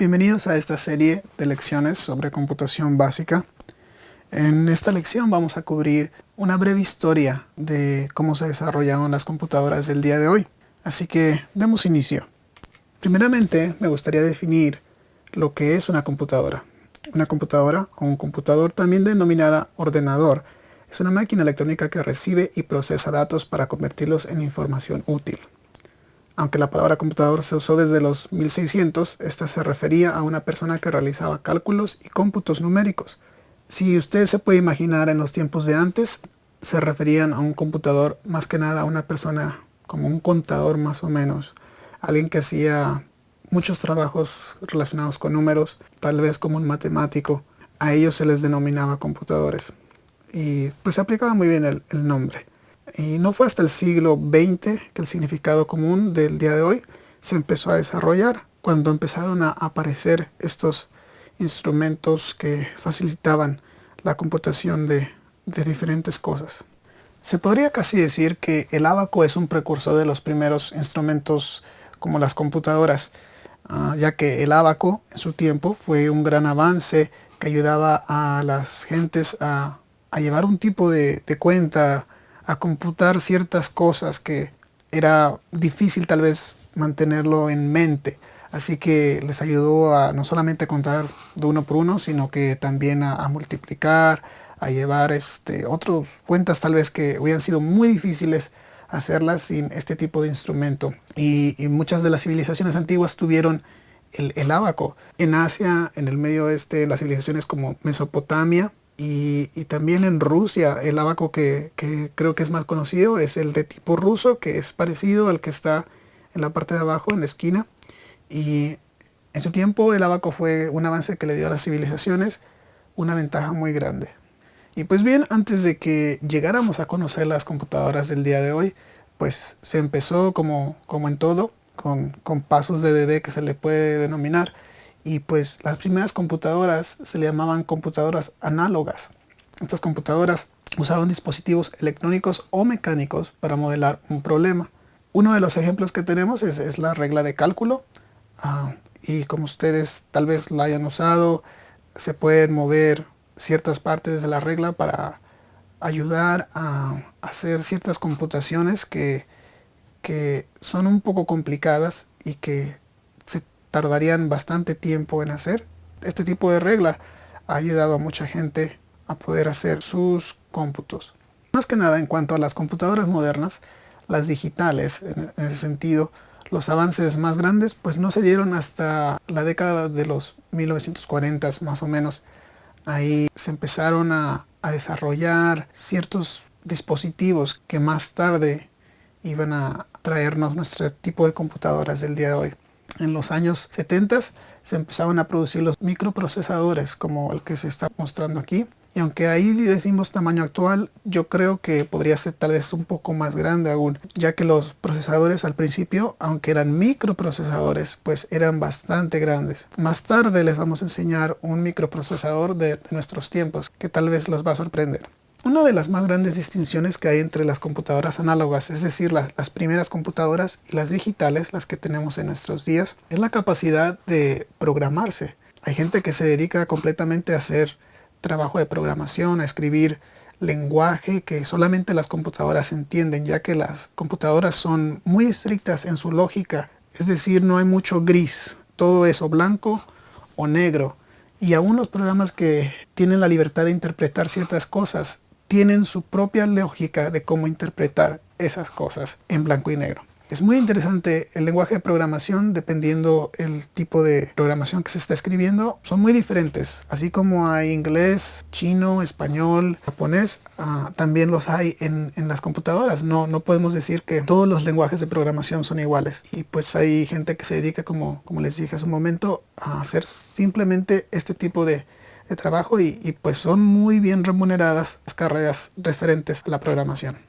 Bienvenidos a esta serie de lecciones sobre computación básica. En esta lección vamos a cubrir una breve historia de cómo se desarrollaron las computadoras del día de hoy. Así que demos inicio. Primeramente me gustaría definir lo que es una computadora. Una computadora o un computador, también denominada ordenador, es una máquina electrónica que recibe y procesa datos para convertirlos en información útil. Aunque la palabra computador se usó desde los 1600, esta se refería a una persona que realizaba cálculos y cómputos numéricos. Si usted se puede imaginar, en los tiempos de antes, se referían a un computador más que nada a una persona como un contador más o menos. Alguien que hacía muchos trabajos relacionados con números, tal vez como un matemático. A ellos se les denominaba computadores. Y pues se aplicaba muy bien el nombre. Y no fue hasta el siglo XX que el significado común del día de hoy se empezó a desarrollar, cuando empezaron a aparecer estos instrumentos que facilitaban la computación de diferentes cosas. Se podría casi decir que el ábaco es un precursor de los primeros instrumentos como las computadoras, ya que el ábaco en su tiempo fue un gran avance que ayudaba a las gentes a llevar un tipo de cuenta, a computar ciertas cosas que era difícil tal vez mantenerlo en mente. Así que les ayudó a no solamente contar de uno por uno, sino que también a multiplicar, a llevar otras cuentas tal vez que hubieran sido muy difíciles hacerlas sin este tipo de instrumento. Y muchas de las civilizaciones antiguas tuvieron el ábaco. En Asia, en el Medio Oeste, las civilizaciones como Mesopotamia, y también en Rusia, el ábaco que creo que es más conocido es el de tipo ruso, que es parecido al que está en la parte de abajo, en la esquina. Y en su tiempo el ábaco fue un avance que le dio a las civilizaciones una ventaja muy grande. Y pues bien, antes de que llegáramos a conocer las computadoras del día de hoy, pues se empezó como en todo, con pasos de bebé que se le puede denominar. Y pues las primeras computadoras se le llamaban computadoras análogas. Estas computadoras usaban dispositivos electrónicos o mecánicos para modelar un problema. Uno de los ejemplos que tenemos es la regla de cálculo. Y como ustedes tal vez la hayan usado, se pueden mover ciertas partes de la regla para ayudar a hacer ciertas computaciones que son un poco complicadas y que tardarían bastante tiempo en hacer. Este tipo de regla ha ayudado a mucha gente a poder hacer sus cómputos. Más que nada, en cuanto a las computadoras modernas, las digitales, en ese sentido, los avances más grandes pues no se dieron hasta la década de los 1940 más o menos. Ahí se empezaron a desarrollar ciertos dispositivos que más tarde iban a traernos nuestro tipo de computadoras del día de hoy. En los años 70 se empezaban a producir los microprocesadores como el que se está mostrando aquí. Y aunque ahí decimos tamaño actual, yo creo que podría ser tal vez un poco más grande aún, ya que los procesadores al principio, aunque eran microprocesadores, pues eran bastante grandes. Más tarde les vamos a enseñar un microprocesador de nuestros tiempos que tal vez los va a sorprender. Una de las más grandes distinciones que hay entre las computadoras análogas, es decir, las primeras computadoras, y las digitales, las que tenemos en nuestros días, es la capacidad de programarse. Hay gente que se dedica completamente a hacer trabajo de programación, a escribir lenguaje que solamente las computadoras entienden, ya que las computadoras son muy estrictas en su lógica, es decir, no hay mucho gris, todo es o blanco o negro. Y aún los programas que tienen la libertad de interpretar ciertas cosas tienen su propia lógica de cómo interpretar esas cosas en blanco y negro. Es muy interesante el lenguaje de programación, dependiendo el tipo de programación que se está escribiendo, son muy diferentes. Así como hay inglés, chino, español, japonés, también los hay en las computadoras. No podemos decir que todos los lenguajes de programación son iguales. Y pues hay gente que se dedica, como les dije hace un momento, a hacer simplemente este tipo de trabajo y pues son muy bien remuneradas las carreras referentes a la programación.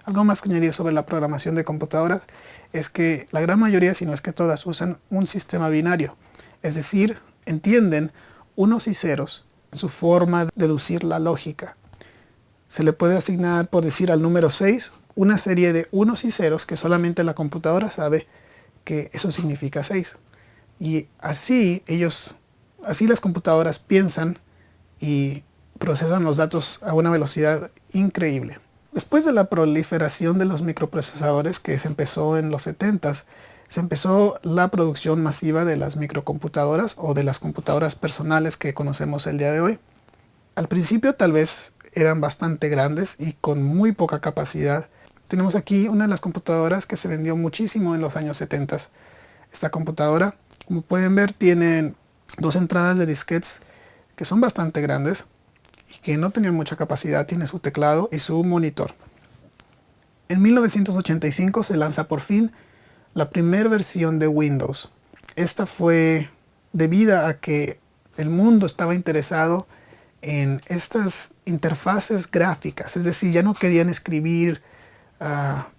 Algo más que añadir sobre la programación de computadoras es que la gran mayoría, si no es que todas, usan un sistema binario. Es decir, entienden unos y ceros en su forma de deducir la lógica. Se le puede asignar, por decir, al número 6 una serie de unos y ceros que solamente la computadora sabe que eso significa 6. Y así las computadoras piensan y procesan los datos a una velocidad increíble. Después de la proliferación de los microprocesadores que se empezó en los 70s, se empezó la producción masiva de las microcomputadoras o de las computadoras personales que conocemos el día de hoy. Al principio tal vez eran bastante grandes y con muy poca capacidad. Tenemos aquí una de las computadoras que se vendió muchísimo en los años 70. Esta computadora, como pueden ver, tiene dos entradas de disquetes que son bastante grandes y que no tenían mucha capacidad. Tiene su teclado y su monitor. En 1985 se lanza por fin la primera versión de Windows. Esta fue debida a que el mundo estaba interesado en estas interfaces gráficas, es decir, ya no querían escribir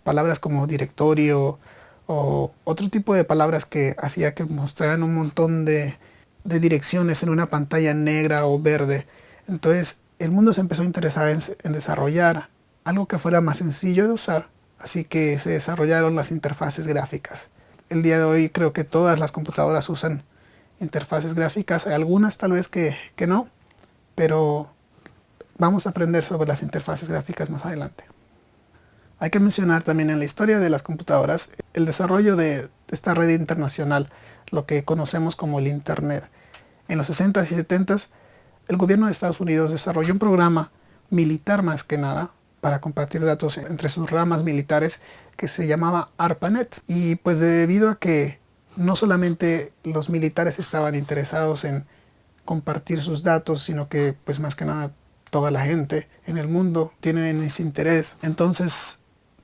palabras como directorio o otro tipo de palabras que hacía que mostraran un montón de direcciones en una pantalla negra o verde. Entonces el mundo se empezó a interesar en desarrollar algo que fuera más sencillo de usar, así que se desarrollaron las interfaces gráficas. El día de hoy creo que todas las computadoras usan interfaces gráficas, hay algunas tal vez que no, pero vamos a aprender sobre las interfaces gráficas más adelante. Hay que mencionar también en la historia de las computadoras el desarrollo de esta red internacional, lo que conocemos como el Internet. En los 60s y 70s, el gobierno de Estados Unidos desarrolló un programa militar más que nada para compartir datos entre sus ramas militares que se llamaba ARPANET. Y pues debido a que no solamente los militares estaban interesados en compartir sus datos, sino que pues más que nada toda la gente en el mundo tiene ese interés. Entonces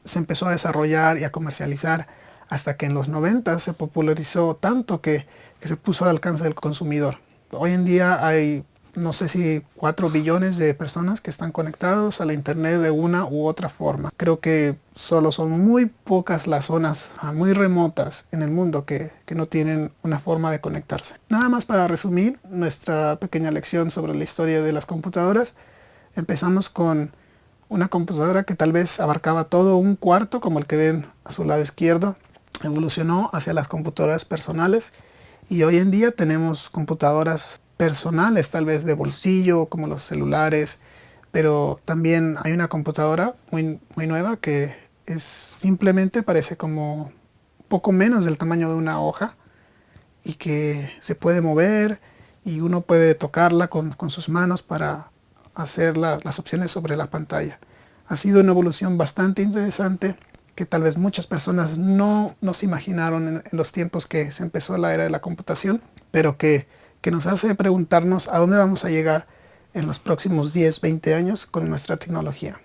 se empezó a desarrollar y a comercializar hasta que en los 90 se popularizó tanto que se puso al alcance del consumidor. Hoy en día hay no sé si 4 billones de personas que están conectados a la internet de una u otra forma. Creo que solo son muy pocas las zonas muy remotas en el mundo que no tienen una forma de conectarse. Nada más para resumir nuestra pequeña lección sobre la historia de las computadoras. Empezamos con una computadora que tal vez abarcaba todo un cuarto, como el que ven a su lado izquierdo. Evolucionó hacia las computadoras personales y hoy en día tenemos computadoras personales, tal vez de bolsillo, como los celulares, pero también hay una computadora muy nueva que simplemente parece como poco menos del tamaño de una hoja y que se puede mover y uno puede tocarla con sus manos para hacer las opciones sobre la pantalla. Ha sido una evolución bastante interesante que tal vez muchas personas no se imaginaron en los tiempos que se empezó la era de la computación, pero que nos hace preguntarnos a dónde vamos a llegar en los próximos 10, 20 años con nuestra tecnología.